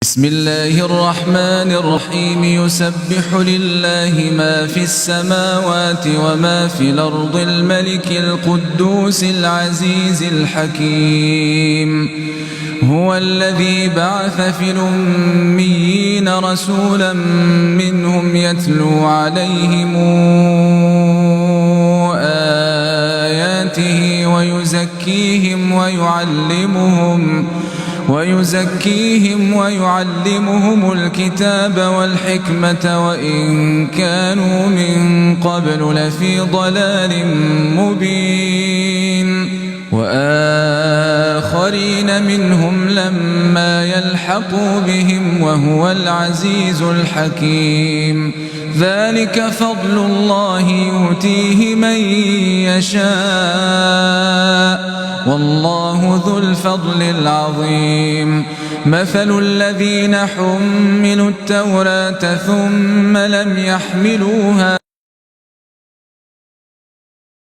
بسم الله الرحمن الرحيم يسبح لله ما في السماوات وما في الأرض الملك القدوس العزيز الحكيم هو الذي بعث في الأميين رسولا منهم يتلو عليهم آياته ويزكيهم ويعلمهم الكتاب والحكمة وإن كانوا من قبل لفي ضلال مبين وآخرين منهم لما يلحقوا بهم وهو العزيز الحكيم ذلك فضل الله يؤتيه من يشاء والله ذو الفضل العظيم مثل الذين حملوا التوراة ثم لم يحملوها